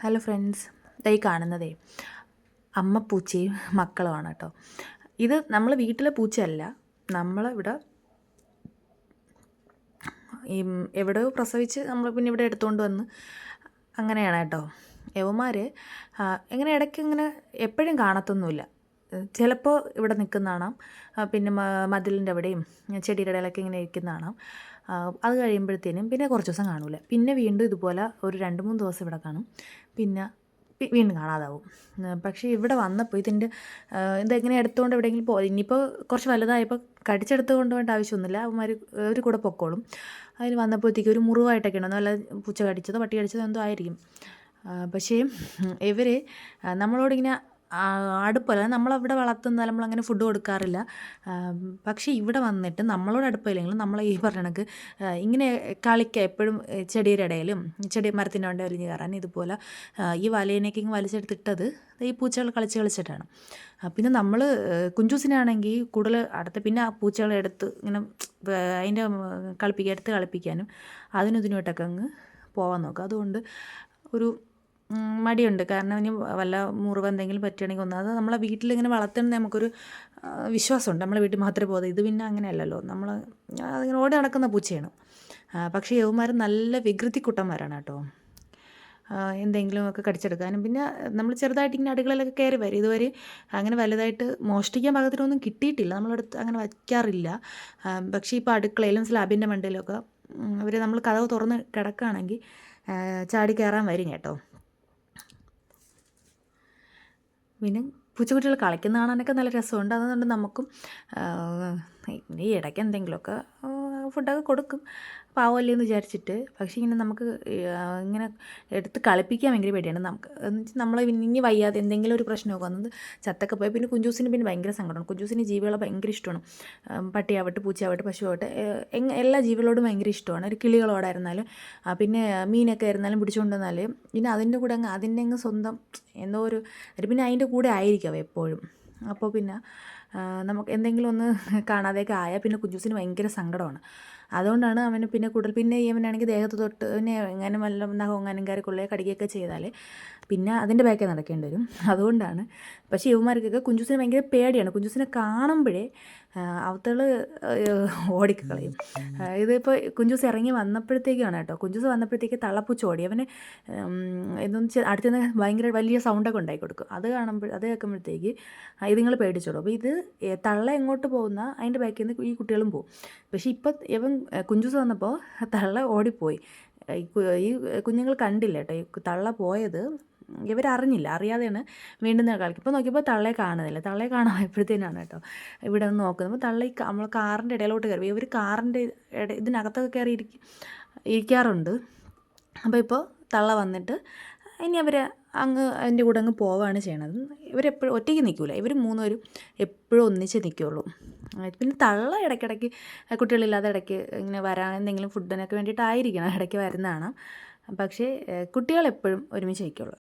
Hello friends, ഈ കാണുന്നതേ അമ്മ പൂച്ചയും മക്കളുമാണ് കേട്ടോ. ഇത് നമ്മൾ വീട്ടിലെ പൂച്ചയല്ല, നമ്മളിവിടെ ഈ എവിടെയോ പ്രസവിച്ച് നമ്മൾ പിന്നെ ഇവിടെ എടുത്തുകൊണ്ട് വന്ന് അങ്ങനെയാണ് കേട്ടോ. യവന്മാർ എങ്ങനെ ഇടയ്ക്ക് ഇങ്ങനെ എപ്പോഴും കാണത്തൊന്നുമില്ല. ചിലപ്പോൾ ഇവിടെ നിൽക്കുന്ന കാണാം, പിന്നെ മതിലിൻ്റെ അവിടെയും ചെടിയുടെ ഇടയിലൊക്കെ ഇങ്ങനെ ഇരിക്കുന്ന കാണാം. അത് കഴിയുമ്പോഴത്തേനും പിന്നെ കുറച്ച് ദിവസം കാണില്ല, പിന്നെ വീണ്ടും ഇതുപോലെ ഒരു 2-3 ദിവസം ഇവിടെ കാണും, പിന്നെ വീണ്ടും കാണാതാവും. പക്ഷേ ഇവിടെ വന്നപ്പോൾ ഇതെങ്ങനെ എടുത്തുകൊണ്ട് എവിടെയെങ്കിലും പോകും. ഇനിയിപ്പോൾ കുറച്ച് വലുതായപ്പോൾ കടിച്ചെടുത്ത് കൊണ്ടുപോകേണ്ട ആവശ്യമൊന്നുമില്ല, അവന്മാർ ഒരു കൂടെ പൊക്കോളും. അതിന് വന്നപ്പോഴത്തേക്ക് ഒരു മുറിവായിട്ടൊക്കെ ഉണ്ടോ, നല്ല പൂച്ച കടിച്ചതോ പട്ടി കടിച്ചതോ എന്തോ ആയിരിക്കും. പക്ഷേ ഇവർ നമ്മളോടിങ്ങനെ അടുപ്പമല്ല, നമ്മളവിടെ വളർത്തുന്ന നമ്മളങ്ങനെ ഫുഡ് കൊടുക്കാറില്ല. പക്ഷേ ഇവിടെ വന്നിട്ട് നമ്മളോട് അടുപ്പമില്ലെങ്കിലും നമ്മളെ ഈ പറഞ്ഞ കണക്ക് ഇങ്ങനെ കളിക്കുക എപ്പോഴും ചെടിയുടെ ഇടയിലും ചെടി മരത്തിൻ്റെ കൊണ്ട് വലിഞ്ഞ് കയറാൻ ഇതുപോലെ ഈ വലേനൊക്കെ ഇങ്ങനെ വലിച്ചെടുത്തിട്ടത് ഈ പൂച്ചകൾ കളിച്ചിട്ടാണ്. പിന്നെ നമ്മൾ കുഞ്ചൂസിനാണെങ്കിൽ കൂടുതൽ അടുത്ത് പിന്നെ ആ പൂച്ചകളെ എടുത്ത് ഇങ്ങനെ അതിൻ്റെ എടുത്ത് കളിപ്പിക്കാനും അതിനും ഇതിനുമായിട്ടൊക്കെ അങ്ങ് പോകാൻ നോക്കും. അതുകൊണ്ട് ഒരു മടിയുണ്ട്. കാരണം ഇനി വല്ല മുറിവ് എന്തെങ്കിലും പറ്റുകയാണെങ്കിൽ അത് നമ്മളെ വീട്ടിലിങ്ങനെ വളർത്തുന്നത് നമുക്കൊരു വിശ്വാസമുണ്ട്, നമ്മളെ വീട്ടിൽ മാത്രമേ പോകുന്നത്. ഇത് പിന്നെ അങ്ങനെയല്ലല്ലോ, അതിങ്ങനെ ഓടി നടക്കുന്ന പൂച്ചയാണ്. പക്ഷേ യവന്മാർ നല്ല വികൃതി കുട്ടന്മാരാണ് കേട്ടോ. എന്തെങ്കിലുമൊക്കെ കടിച്ചെടുക്കാനും പിന്നെ നമ്മൾ ചെറുതായിട്ട് ഇങ്ങനെ അടുക്കളയിലൊക്കെ കയറി വരും. ഇതുവരെ അങ്ങനെ വലുതായിട്ട് മോഷ്ടിക്കാൻ പാകത്തിനൊന്നും കിട്ടിയിട്ടില്ല, നമ്മളടുത്ത് അങ്ങനെ വയ്ക്കാറില്ല. പക്ഷേ ഇപ്പോൾ അടുക്കളയിലും സ്ലാബിൻ്റെ മണ്ടയിലൊക്കെ നമ്മൾ കതവ് തുറന്ന് കിടക്കുകയാണെങ്കിൽ ചാടി കയറാൻ വരും കേട്ടോ. പിന്നെ പൂച്ചക്കുട്ടികൾ കളിക്കുന്ന കാണാനൊക്കെ നല്ല രസമുണ്ട്. അതുകൊണ്ട് നമുക്കും ഈ ഇടയ്ക്ക് എന്തെങ്കിലുമൊക്കെ ഫുഡൊക്കെ കൊടുക്കും, പാവമല്ലേ എന്ന് വിചാരിച്ചിട്ട്. പക്ഷേ ഇങ്ങനെ നമുക്ക് ഇങ്ങനെ എടുത്ത് കളിപ്പിക്കാൻ ഭയങ്കര പേടിയാണ് നമുക്ക്. എന്ന് വെച്ചാൽ നമ്മൾ ഇനി വയ്യാതെ എന്തെങ്കിലും ഒരു പ്രശ്നമൊക്കെ വന്നത് ചത്തൊക്കെ പോയി പിന്നെ കുഞ്ചൂസിന് പിന്നെ ഭയങ്കര സങ്കടമാണ്. കുഞ്ചൂസിന് ജീവികളെ ഭയങ്കര ഇഷ്ടമാണ്. പട്ടിയാവട്ടെ പൂച്ചയാവട്ടെ പശുവാവട്ടെ എല്ലാ ജീവികളോടും ഭയങ്കര ഇഷ്ടമാണ്. ഒരു കിളികളോടായിരുന്നാലും പിന്നെ മീനൊക്കെ ആയിരുന്നാലും പിടിച്ചുകൊണ്ട് വന്നാലും പിന്നെ അതിൻ്റെ കൂടെ അതിൻ്റെ അങ്ങ് സ്വന്തം എന്തോ ഒരു പിന്നെ അതിൻ്റെ കൂടെ ആയിരിക്കും എപ്പോഴും. അപ്പോൾ പിന്നെ നമുക്ക് എന്തെങ്കിലും ഒന്ന് കാണാതെയൊക്കെ ആയാൽ പിന്നെ കുഞ്ചൂസിന് ഭയങ്കര സങ്കടമാണ്. അതുകൊണ്ടാണ് അവന് പിന്നെ കൂടുതൽ പിന്നെ ഇവനാണെങ്കിൽ ദേഹത്ത് തൊട്ട് പിന്നെ എങ്ങനെ വല്ല നഖമെങ്ങാനും കയറിക്കൊള്ളുക കടിക്കുകയൊക്കെ ചെയ്താൽ പിന്നെ അതിൻ്റെ ബാക്കിൽ നടക്കേണ്ടി വരും. അതുകൊണ്ടാണ്. പക്ഷേ ഇവന്മാർക്കൊക്കെ കുഞ്ചൂസിനെ ഭയങ്കര പേടിയാണ്. കുഞ്ചൂസിനെ കാണുമ്പോഴേ അവത്തൾ ഓടിക്കളയും. ഇതിപ്പോൾ കുഞ്ചൂസ് ഇറങ്ങി വന്നപ്പോഴത്തേക്കാണ് കേട്ടോ. കുഞ്ചൂസ് വന്നപ്പോഴത്തേക്ക് തള്ളപ്പൂച്ച ഓടി. അവന് എന്തെന്ന് വെച്ചാൽ അടുത്തുനിന്ന് ഭയങ്കര വലിയ സൗണ്ടൊക്കെ ഉണ്ടാക്കി കൊടുക്കും. അത് കേൾക്കുമ്പോഴത്തേക്ക് ഇതുങ്ങൾ പേടിച്ചോളൂ. അപ്പോൾ ഇത് തള്ള എങ്ങോട്ട് പോകുന്ന അതിൻ്റെ ബാക്കിൽ നിന്ന് ഈ കുട്ടികളും പോകും. പക്ഷേ ഇപ്പം കുഞ്ചൂസ് വന്നപ്പോൾ തള്ള ഓടിപ്പോയി. ഈ കുഞ്ഞുങ്ങൾ കണ്ടില്ല കേട്ടോ. ഈ തള്ള പോയത് ഇവരറിഞ്ഞില്ല, അറിയാതെയാണ് വീണ്ടും കളിക്കും. ഇപ്പോൾ നോക്കിയപ്പോൾ തള്ളയെ കാണുന്നില്ല. തള്ളയെ കാണാൻ കേട്ടോ ഇവിടെ നിന്ന് നോക്കുന്നത്. തള്ള നമ്മൾ കാറിൻ്റെ ഇടയിലോട്ട് കയറി, ഇവർ കാറിൻ്റെ ഇതിനകത്തൊക്കെ കയറി ഇരിക്കാറുണ്ട്. അപ്പോൾ ഇപ്പോൾ തള്ള വന്നിട്ട് ഇനി അവർ അതിൻ്റെ കൂടെ അങ്ങ് പോവുകയാണ് ചെയ്യണത്. ഇവരെപ്പോഴും ഒറ്റയ്ക്ക് നിൽക്കില്ല, ഇവർ 3 പേരും എപ്പോഴും ഒന്നിച്ച് നിൽക്കുകയുള്ളൂ. പിന്നെ തള്ള ഇടയ്ക്കിടയ്ക്ക് കുട്ടികളില്ലാതെ ഇടയ്ക്ക് ഇങ്ങനെ വരാൻ എന്തെങ്കിലും ഫുഡിനൊക്കെ വേണ്ടിയിട്ടായിരിക്കണം ഇടയ്ക്ക് വരുന്നതാണ്. പക്ഷേ കുട്ടികളെപ്പോഴും ഒരുമിച്ച് നിൽക്കുകയുള്ളൂ.